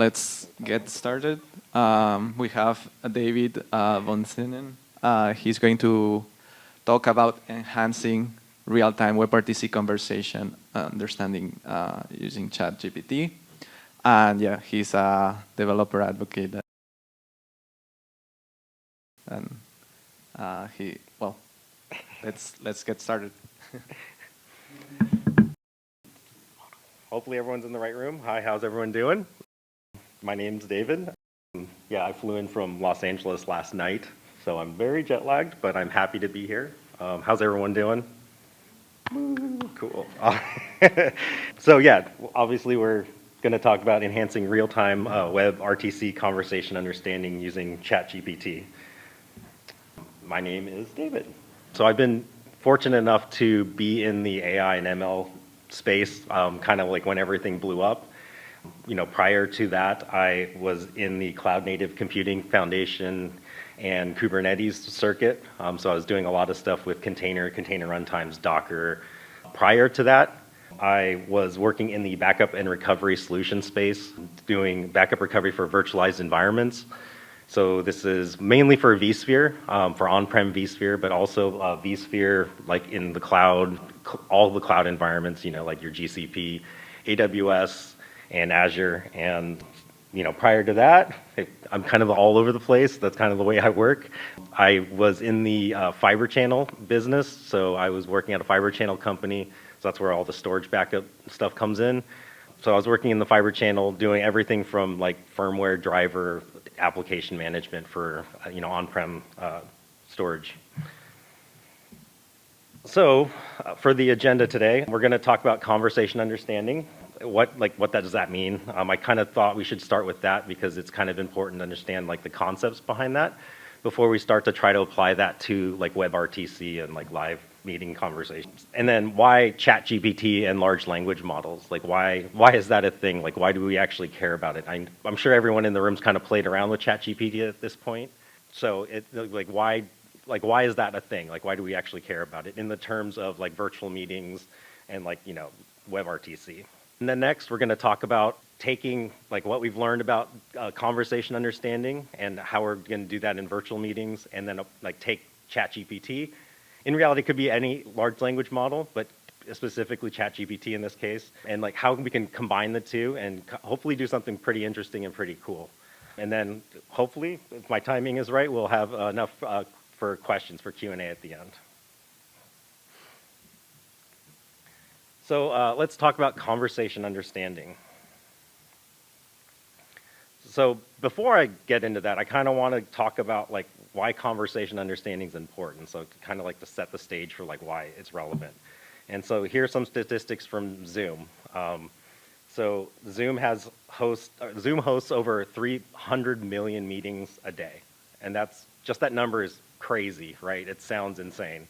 let's get started. We have David von Sinnen. He's going to talk about enhancing real-time WebRTC conversation understanding using ChatGPT. And yeah, he's a developer advocate. And let's get started. Hopefully everyone's in the right room. Hi, how's everyone doing? My name's David. I flew in from Los Angeles last night, so I'm very jet lagged, but I'm happy to be here. How's everyone doing? Cool. So yeah, obviously we're going to talk about enhancing real-time WebRTC conversation understanding using ChatGPT. My name is David. So I've been fortunate enough to be in the AI and ML space, kind of like when everything blew up. Prior to that, I was in the Cloud Native Computing Foundation and Kubernetes circuit. So I was doing a lot of stuff with container runtimes, Docker. Prior to that, I was working in the backup and recovery solution space, doing backup recovery for virtualized environments. So this is mainly for vSphere, for on-prem vSphere, but also vSphere like in the cloud, all the cloud environments, like your GCP, AWS, and Azure. And prior to that, I'm kind of all over the place. That's kind of the way I work. I was in the fiber channel business, so I was working at a fiber channel company. So that's where all the storage backup stuff comes in. So I was working in the fiber channel, doing everything from like firmware, driver, application management for on-prem storage. So for the agenda today, we're going to talk about conversation understanding. What does that mean? I kind of thought we should start with that because it's kind of important to understand like the concepts behind that before we start to try to apply that to like WebRTC and like live meeting conversations. And then why ChatGPT and large language models? Like why is that a thing? Like why do we actually care about it? I'm sure everyone in the room's kind of played around with ChatGPT at this point. So why is that a thing? Like why do we actually care about it in the terms of like virtual meetings and like WebRTC? And then next we're going to talk about taking like what we've learned about conversation understanding and how we're going to do that in virtual meetings, and then like take ChatGPT. In reality, it could be any large language model, but specifically ChatGPT in this case, and like how we can combine the two and hopefully do something pretty interesting and pretty cool. And then hopefully, if my timing is right, we'll have enough for questions for Q&A at the end. So let's talk about conversation understanding. So before I get into that, I kind of want to talk about like why conversation understanding is important. So kind of like to set the stage for like why it's relevant. And so here's some statistics from Zoom. So Zoom hosts over 300 million meetings a day, and that number is crazy, right? It sounds insane.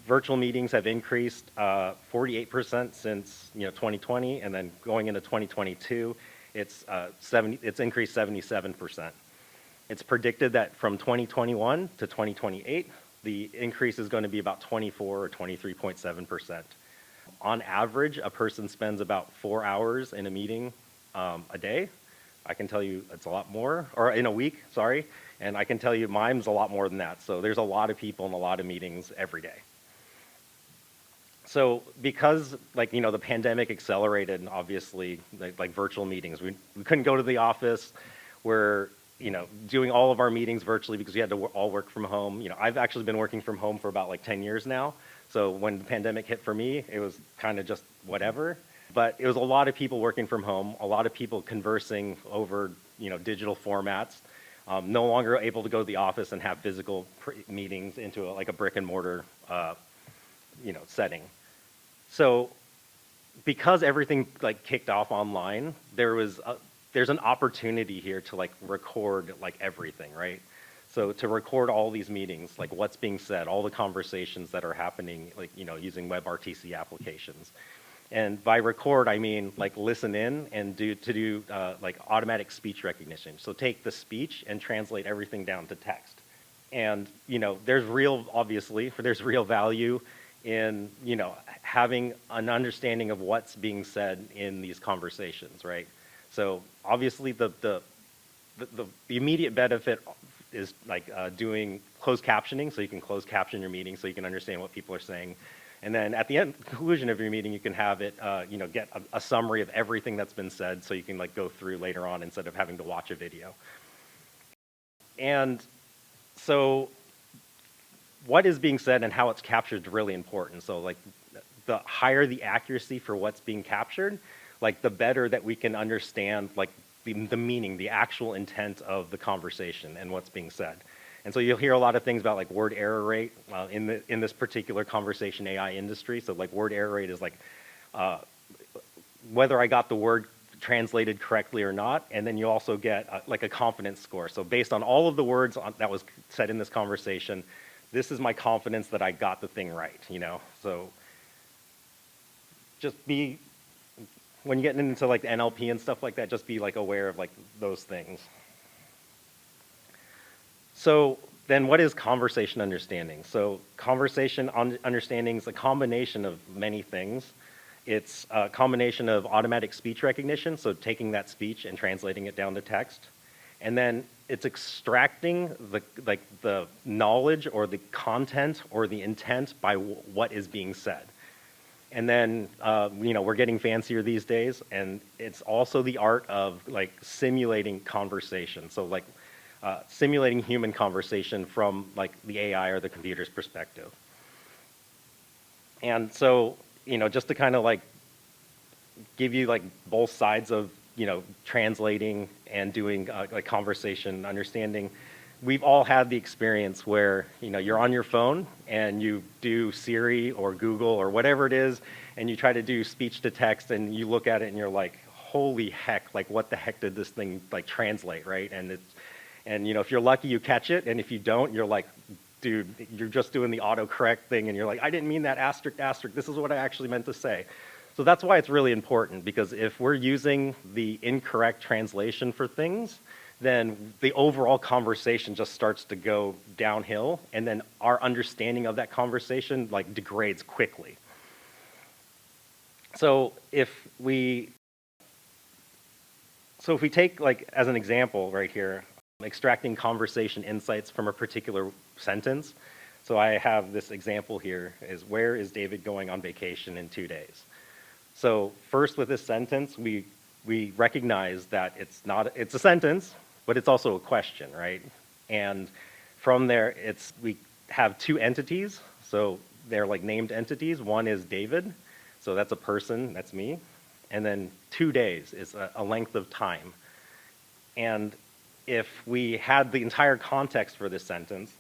Virtual meetings have increased 48% since 2020, and then going into 2022, it's increased 77%. It's predicted that from 2021 to 2028, the increase is going to be about 24 or 23.7%. On average, a person spends about 4 hours in a meeting a day. I can tell you it's a lot more, or in a week, sorry, and I can tell you mine's a lot more than that. So there's a lot of people in a lot of meetings every day. So because the pandemic accelerated, obviously, like virtual meetings, we couldn't go to the office. We're doing all of our meetings virtually because we had to all work from home. I've actually been working from home for about like 10 years now. So when the pandemic hit for me, it was kind of just whatever. But it was a lot of people working from home, a lot of people conversing over digital formats, no longer able to go to the office and have physical meetings into a brick and mortar setting. So because everything kicked off online, there's an opportunity here to record everything, right? So to record all these meetings, what's being said, all the conversations that are happening, using WebRTC applications. And by record, I mean listen in and do automatic speech recognition. So take the speech and translate everything down to text. And there's real value in having an understanding of what's being said in these conversations, right? So obviously the immediate benefit is like doing closed captioning, so you can close caption your meeting so you can understand what people are saying. And then at the conclusion of your meeting, you can have it, get a summary of everything that's been said, so you can like go through later on instead of having to watch a video. And so what is being said and how it's captured is really important. So like the higher the accuracy for what's being captured, like the better that we can understand like the meaning, the actual intent of the conversation and what's being said. And so you'll hear a lot of things about like word error rate in this particular conversation AI industry. So like word error rate is like whether I got the word translated correctly or not, and then you also get like a confidence score. So based on all of the words that was said in this conversation, this is my confidence that I got the thing right, you know? So just be, when you get into like the NLP and stuff like that, just be like aware of like those things. So then what is conversation understanding? So conversation understanding is a combination of many things. It's a combination of automatic speech recognition, so taking that speech and translating it down to text. And then it's extracting the knowledge or the content or the intent by what is being said. And then, we're getting fancier these days, and it's also the art of like simulating conversation. So like simulating human conversation from like the AI or the computer's perspective. And so, just to kind of like give you like both sides of, translating and doing like conversation understanding, we've all had the experience where, you're on your phone and you do Siri or Google or whatever it is, and you try to do speech to text and you look at it and you're like, holy heck, like what the heck did this thing like translate, right? And if you're lucky, you catch it, and if you don't, you're like, dude, you're just doing the autocorrect thing, and you're like, I didn't mean that asterisk, asterisk, this is what I actually meant to say. So that's why it's really important, because if we're using the incorrect translation for things, then the overall conversation just starts to go downhill, and then our understanding of that conversation like degrades quickly. So if we take like as an example right here, extracting conversation insights from a particular sentence. So I have this example here is, where is David going on vacation in 2 days? So first with this sentence, we recognize that it's a sentence, but it's also a question, right? And from there, we have two entities. So they're like named entities. One is David. So that's a person, that's me. And then 2 days is a length of time. And if we had the entire context for this sentence,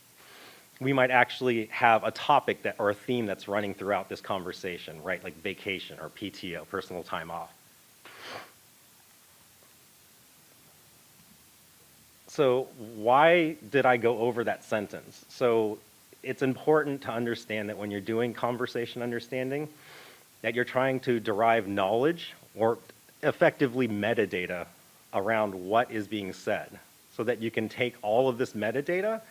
we might actually have a topic or a theme that's running throughout this conversation, right? Like vacation or PTO, personal time off. So why did I go over that sentence? So it's important to understand that when you're doing conversation understanding, that you're trying to derive knowledge or effectively metadata around what is being said, so that you can take all of this metadata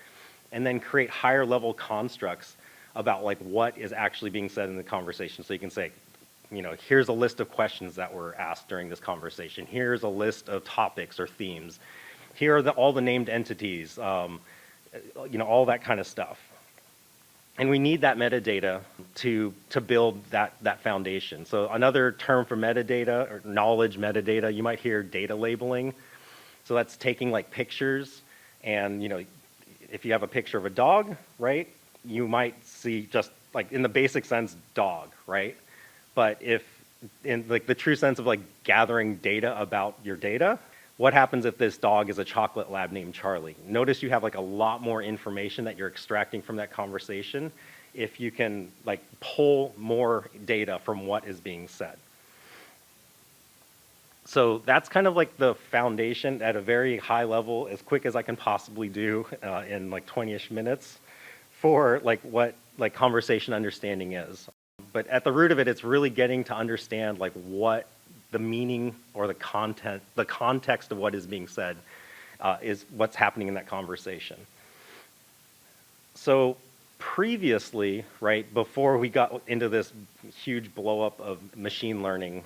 and then create higher level constructs about like what is actually being said in the conversation. So you can say, here's a list of questions that were asked during this conversation. Here's a list of topics or themes. Here are all the named entities, all that kind of stuff. And we need that metadata to build that foundation. So another term for metadata or knowledge metadata, you might hear data labeling. So that's taking like pictures, and if you have a picture of a dog, right, you might see just like in the basic sense, dog, right? But if in like the true sense of like gathering data about your data, what happens if this dog is a chocolate lab named Charlie? Notice you have like a lot more information that you're extracting from that conversation if you can like pull more data from what is being said. So that's kind of like the foundation at a very high level, as quick as I can possibly do in like 20-ish minutes, for like what like conversation understanding is. But at the root of it, it's really getting to understand like what the meaning or the context of what is being said is what's happening in that conversation. So previously, right, before we got into this huge blow up of machine learning,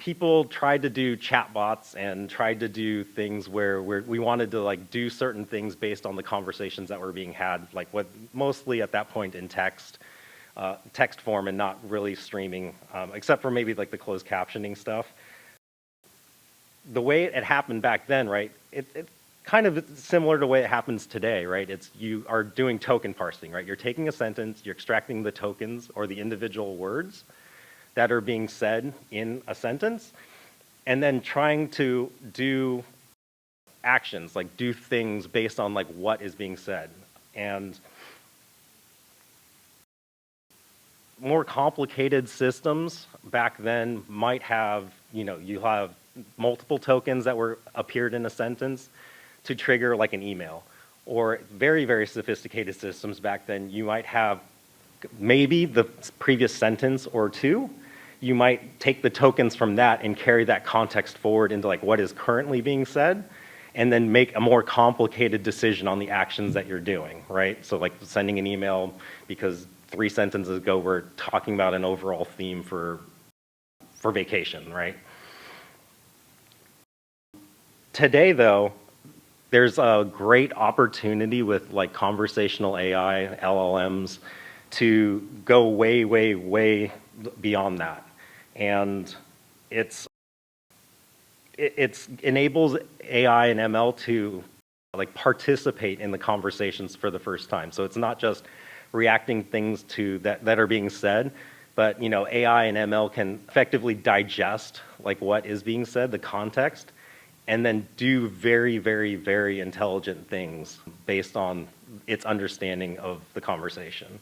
people tried to do chatbots and tried to do things where we wanted to like do certain things based on the conversations that were being had, like what mostly at that point in text form and not really streaming, except for maybe like the closed captioning stuff. The way it happened back then, right? It kind of similar to the way it happens today, right? It's you are doing token parsing, right? You're taking a sentence, you're extracting the tokens or the individual words that are being said in a sentence, and then trying to do actions, like do things based on like what is being said. And more complicated systems back then might have, you have multiple tokens that were appeared in a sentence to trigger like an email. Or very, very sophisticated systems back then, you might have maybe the previous sentence or two. You might take the tokens from that and carry that context forward into like what is currently being said, and then make a more complicated decision on the actions that you're doing, right? So like sending an email because 3 sentences ago we're talking about an overall theme for vacation, right? Today though, there's a great opportunity with like conversational AI, LLMs, to go way, way, way beyond that. And it enables AI and ML to like participate in the conversations for the first time. So it's not just reacting things to that are being said, but AI and ML can effectively digest like what is being said, the context, and then do very, very, very intelligent things based on its understanding of the conversation.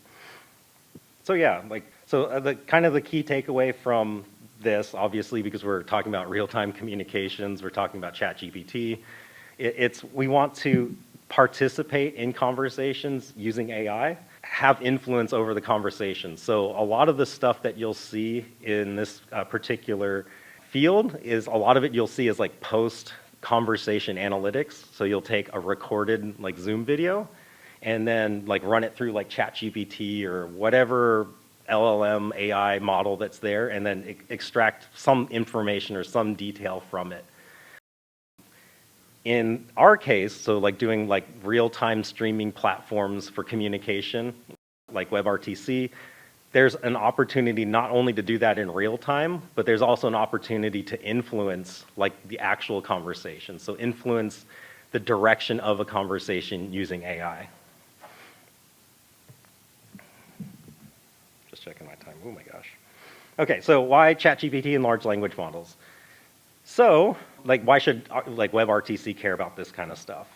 So yeah, the kind of the key takeaway from this, obviously, because we're talking about real-time communications, we're talking about ChatGPT. We want to participate in conversations using AI, have influence over the conversation. So a lot of the stuff that you'll see in this particular field is a lot of it you'll see as like post-conversation analytics. So you'll take a recorded like Zoom video and then like run it through like ChatGPT or whatever LLM AI model that's there, and then extract some information or some detail from it. In our case, so like doing like real-time streaming platforms for communication, like WebRTC, there's an opportunity not only to do that in real time, but there's also an opportunity to influence like the actual conversation. So influence the direction of a conversation using AI. Just checking my time, oh my gosh. Okay, so why ChatGPT and large language models? So, like, why should like WebRTC care about this kind of stuff?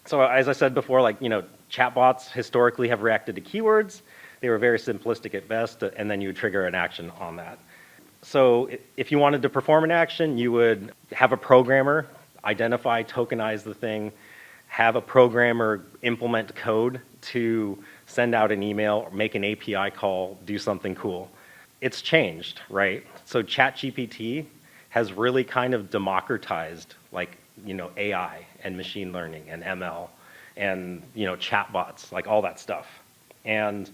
So as I said before, like, chatbots historically have reacted to keywords. They were very simplistic at best, and then you would trigger an action on that. So if you wanted to perform an action, you would have a programmer identify, tokenize the thing, have a programmer implement code to send out an email, or make an API call, do something cool. It's changed, right? So ChatGPT has really kind of democratized like, AI and machine learning and ML and, chatbots, like all that stuff. And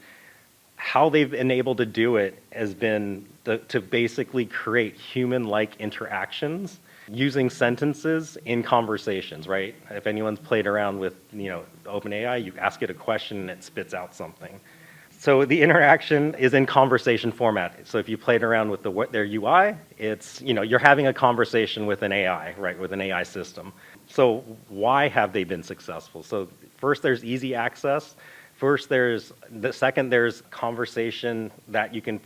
how they've been able to do it has been to basically create human-like interactions using sentences in conversations, right? If anyone's played around with, OpenAI, you ask it a question and it spits out something. So the interaction is in conversation format. So if you played around with their UI, it's, you're having a conversation with an AI, right, with an AI system. So why have they been successful? So first, there's easy access. Second, there's conversation that you can,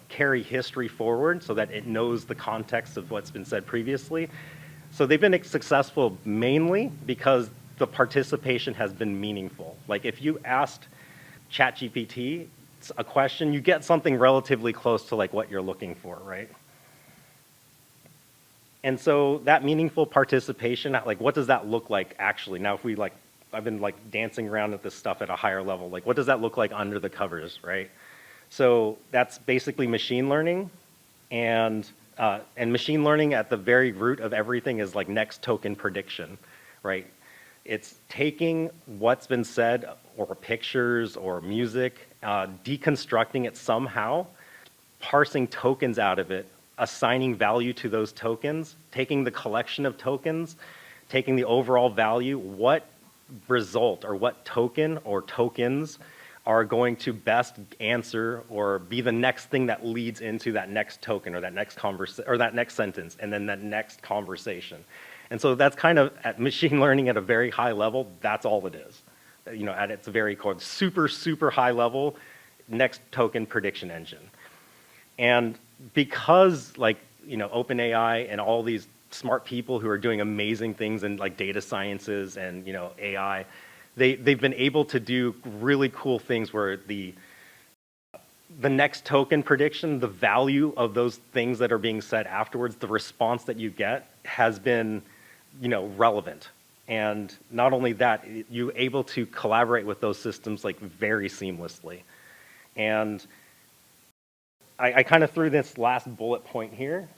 carry history forward so that it knows the context of what's been said previously. So they've been successful mainly because the participation has been meaningful. Like if you asked ChatGPT a question, you get something relatively close to like what you're looking for, right? And so that meaningful participation, like what does that look like actually? Now if we like, I've been like dancing around at this stuff at a higher level, like what does that look like under the covers, right? So that's basically machine learning, and machine learning at the very root of everything is like next token prediction, right? It's taking what's been said or pictures or music, deconstructing it somehow, parsing tokens out of it, assigning value to those tokens, taking the collection of tokens, taking the overall value, what result or what token or tokens are going to best answer or be the next thing that leads into that next token or that next or that next sentence and then that next conversation. And so that's kind of at machine learning at a very high level, that's all it is. You know, at its very core, super, super high level, next token prediction engine. And because like, you know, OpenAI and all these smart people who are doing amazing things in like data sciences and, you know, AI, they've been able to do really cool things where the next token prediction, the value of those things that are being said afterwards, the response that you get has been, you know, relevant. And not only that, you're able to collaborate with those systems like very seamlessly. And I kind of threw this last bullet point here.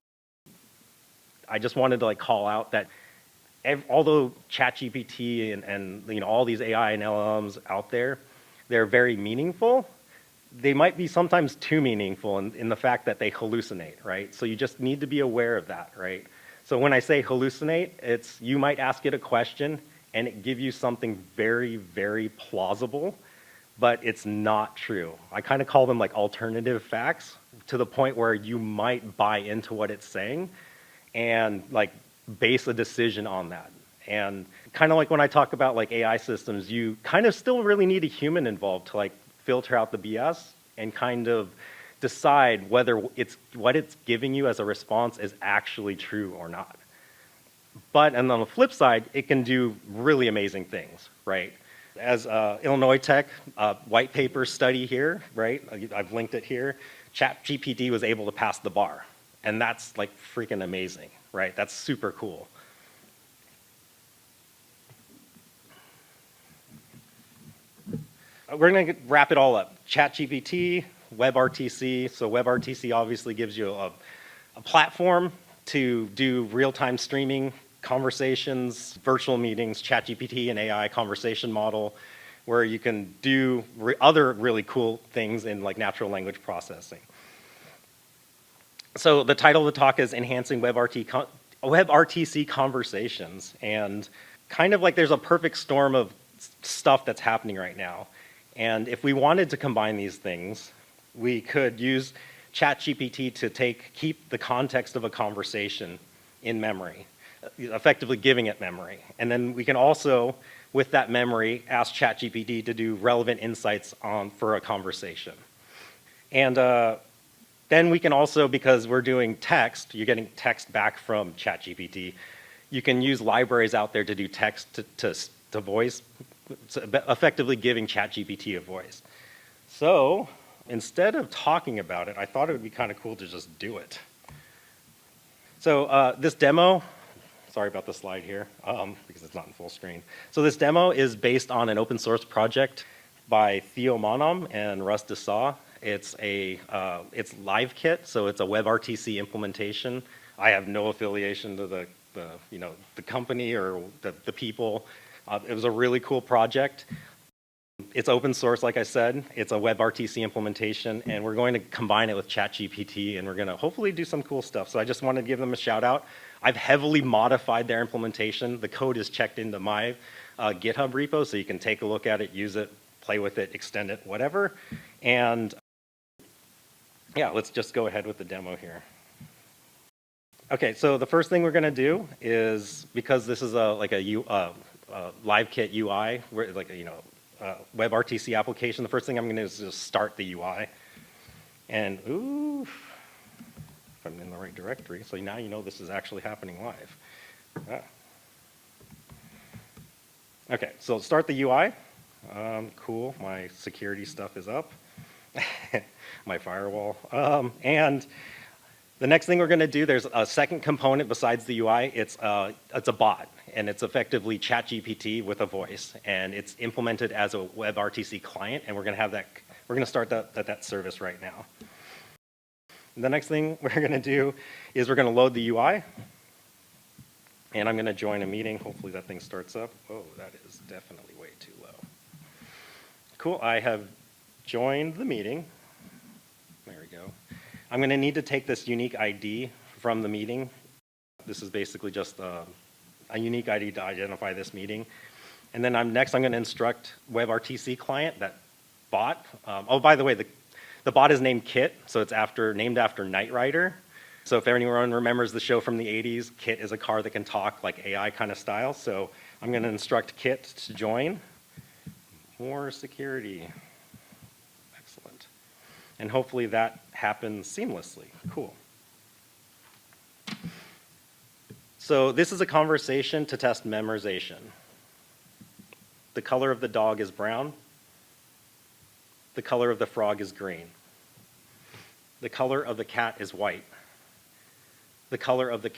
I just wanted to like call out that although ChatGPT and you know all these AI and LLMs out there, they're very meaningful. They might be sometimes too meaningful in the fact that they hallucinate, right? So you just need to be aware of that, right? So when I say hallucinate, it's you might ask it a question and it give you something very, very plausible, but it's not true. I kind of call them like alternative facts to the point where you might buy into what it's saying and like base a decision on that. And kind of like when I talk about like AI systems, you kind of still really need a human involved to like filter out the BS and kind of decide whether what it's giving you as a response is actually true or not. But and on the flip side, it can do really amazing things, right? As Illinois Tech white paper study here, right? I've linked it here. ChatGPT was able to pass the bar, and that's like freaking amazing, right? That's super cool. We're going to wrap it all up. ChatGPT, WebRTC. So WebRTC obviously gives you a platform to do real-time streaming, conversations, virtual meetings, ChatGPT, an AI conversation model, where you can do other really cool things in like natural language processing. So the title of the talk is Enhancing WebRTC Conversations. And kind of like there's a perfect storm of stuff that's happening right now. And if we wanted to combine these things, we could use ChatGPT to keep the context of a conversation in memory, effectively giving it memory. And then we can also, with that memory, ask ChatGPT to do relevant insights for a conversation. And then we can also, because we're doing text, you're getting text back from ChatGPT, you can use libraries out there to do text to voice, effectively giving ChatGPT a voice. So instead of talking about it, I thought it would be kind of cool to just do it. So this demo, sorry about the slide here, because it's not in full screen. So this demo is based on an open source project by Theo Monom and Russ Desaw. It's LiveKit, so it's a WebRTC implementation. I have no affiliation to the company or the people. It was a really cool project. It's open source, like I said. It's a WebRTC implementation, and we're going to combine it with ChatGPT, and we're going to hopefully do some cool stuff. So I just wanted to give them a shout out. I've heavily modified their implementation. The code is checked into my GitHub repo, so you can take a look at it, use it, play with it, extend it, whatever. And yeah, let's just go ahead with the demo here. Okay, so the first thing we're going to do is, because this is like a LiveKit UI, like WebRTC application, the first thing I'm going to do is just start the UI. And ooh, if I'm in the right directory, so now you know this is actually happening live. Okay, so start the UI. Cool, my security stuff is up. My firewall. And the next thing we're going to do, there's a second component besides the UI. It's a bot, and it's effectively ChatGPT with a voice, and it's implemented as a WebRTC client, and we're going to have that. We're going to start that service right now. The next thing we're going to do is we're going to load the UI, and I'm going to join a meeting. Hopefully that thing starts up. Oh, that is definitely way too low. Cool. I have joined the meeting. There we go. I'm going to need to take this unique ID from the meeting. This is basically just a unique ID to identify this meeting. And then next I'm going to instruct WebRTC client, that bot. Oh, by the way, the bot is named Kit, so it's named after Knight Rider. So if anyone remembers the show from the 80s, Kit is a car that can talk like AI kind of style. So I'm going to instruct Kit to join. More security. Excellent. And hopefully that happens seamlessly. Cool. So this is a conversation to test memorization. The color of the dog is brown. The color of the frog is green. The color of the cat is white. The color of the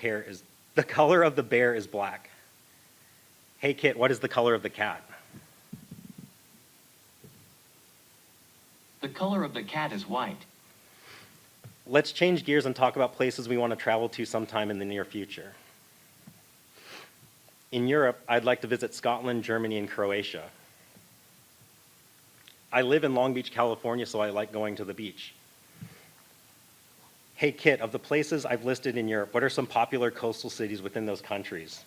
bear is black. Hey Kit, what is the color of the cat? The color of the cat is white. Let's change gears and talk about places we want to travel to sometime in the near future. In Europe, I'd like to visit Scotland, Germany, and Croatia. I live in Long Beach, California, so I like going to the beach. Hey Kit, of the places I've listed in Europe, what are some popular coastal cities within those countries?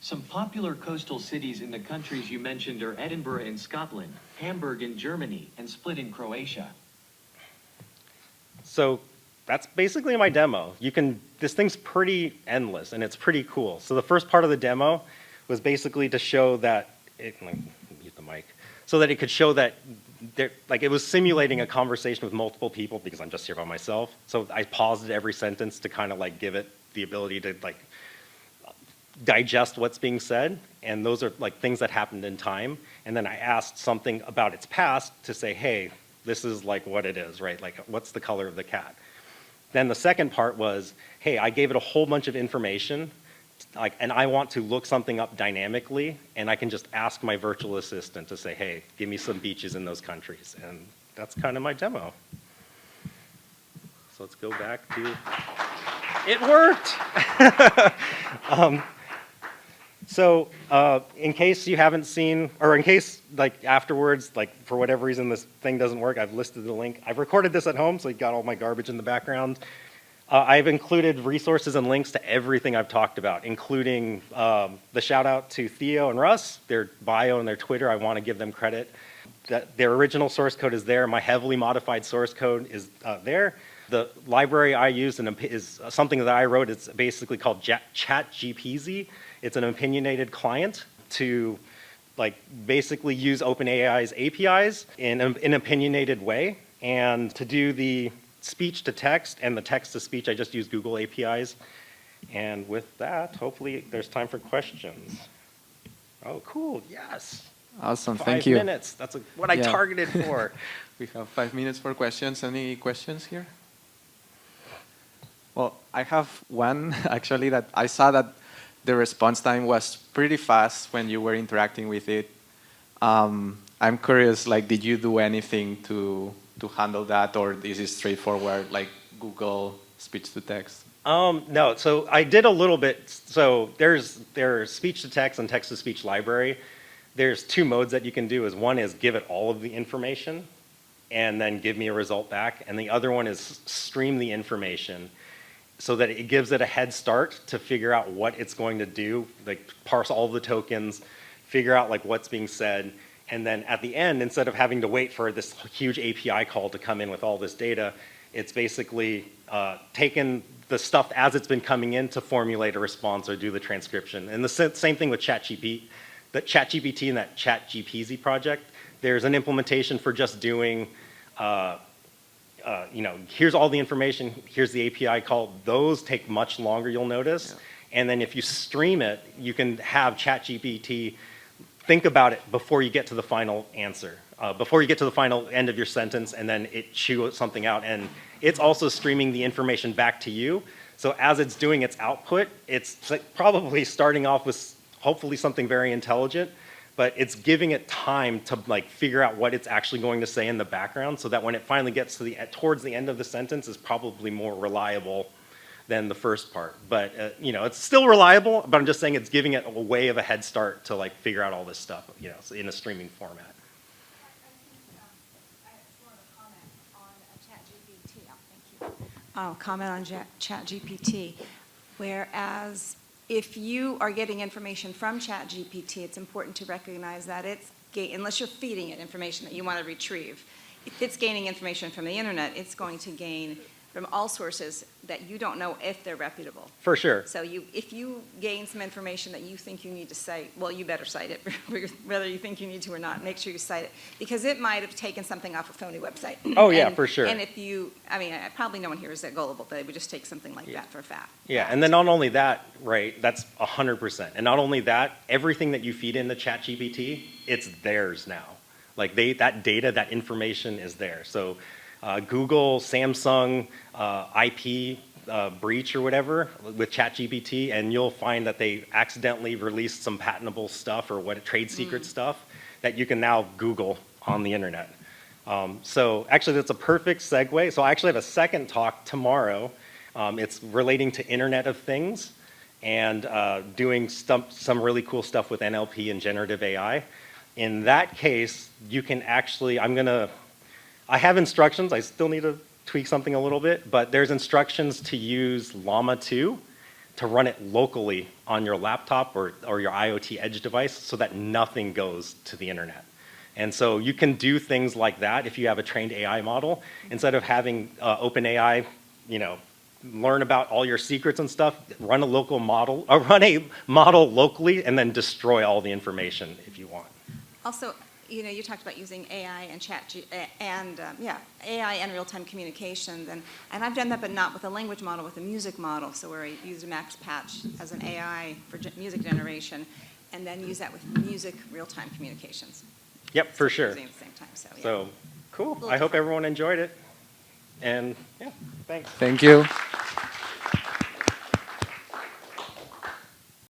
Some popular coastal cities in the countries you mentioned are Edinburgh in Scotland, Hamburg in Germany, and Split in Croatia. So that's basically my demo. This thing's pretty endless and it's pretty cool. So the first part of the demo was basically to show that, mute the mic, so that it could show that it was simulating a conversation with multiple people because I'm just here by myself. So I paused at every sentence to kind of give it the ability to digest what's being said. And those are things that happened in time. And then I asked something about its past to say, hey, this is what it is, right? What's the color of the cat? Then the second part was, hey, I gave it a whole bunch of information, and I want to look something up dynamically, and I can just ask my virtual assistant to say, hey, give me some beaches in those countries. And that's kind of my demo. So let's go back to, it worked! So in case you haven't seen, or in case afterwards, for whatever reason this thing doesn't work, I've listed the link. I've recorded this at home, so you got all my garbage in the background. I've included resources and links to everything I've talked about, including the shout out to Theo and Russ, their bio and their Twitter. I want to give them credit. Their original source code is there. My heavily modified source code is there. The library I used is something that I wrote. It's basically called ChatGPT. It's an opinionated client to basically use OpenAI's APIs in an opinionated way. And to do the speech to text and the text to speech, I just use Google APIs. And with that, hopefully there's time for questions. Oh, cool, yes. Awesome, thank you. 5 minutes, that's what I targeted for. We have 5 minutes for questions. Any questions here? Well, I have one, actually, that I saw that the response time was pretty fast when you were interacting with it. I'm curious, did you do anything to handle that, or is it straightforward, like Google speech to text? No, so I did a little bit. So there's speech to text and text to speech library. There's 2 modes that you can do. One is give it all of the information and then give me a result back. And the other one is stream the information so that it gives it a head start to figure out what it's going to do, parse all the tokens, figure out what's being said. And then at the end, instead of having to wait for this huge API call to come in with all this data, it's basically taken the stuff as it's been coming in to formulate a response or do the transcription. And the same thing with ChatGPT and that ChatGPT project. There's an implementation for just doing, here's all the information, here's the API call. Those take much longer, you'll notice. Yeah. And then if you stream it, you can have ChatGPT think about it before you get to the final answer, before you get to the final end of your sentence, and then it chew something out. And it's also streaming the information back to you. So as it's doing its output, it's probably starting off with hopefully something very intelligent, but it's giving it time to figure out what it's actually going to say in the background, so that when it finally gets to towards the end of the sentence, is probably more reliable than the first part. But it's still reliable, but I'm just saying it's giving it a way of a head start to figure out all this stuff, in a streaming format. comment on ChatGPT. Whereas if you are getting information from ChatGPT, it's important to recognize that unless you're feeding it information that you want to retrieve, if it's gaining information from the internet, it's going to gain from all sources that you don't know if they're reputable. For sure. So if you gain some information that you think you need to cite, well, you better cite it, whether you think you need to or not. Make sure you cite it, because it might have taken something off a phony website. Oh, yeah, for sure. And probably no one here is that gullible, but they would just take something like that for a fact. Yeah, and then not only that, right, that's 100%. And not only that, everything that you feed into ChatGPT, it's theirs now. Like that data, that information is there. So Google, Samsung, IP breach or whatever with ChatGPT, and you'll find that they accidentally released some patentable stuff or trade secret stuff that you can now Google on the internet. So actually, that's a perfect segue. So I actually have a second talk tomorrow. It's relating to Internet of Things and doing some really cool stuff with NLP and generative AI. In that case, you can actually, I have instructions. I still need to tweak something a little bit, but there's instructions to use Llama 2 to run it locally on your laptop or your IoT edge device so that nothing goes to the internet. And so you can do things like that if you have a trained AI model. Instead of having OpenAI, learn about all your secrets and stuff, run a local model, or run a model locally and then destroy all the information if you want. Also, you talked about using AI and AI and real-time communications, and I've done that, but not with a language model, with a music model. So where I use Max Patch as an AI for music generation, and then use that with music real-time communications. Yep, for sure. At the same time, So cool. I hope everyone enjoyed it. And yeah, thanks. Thank you.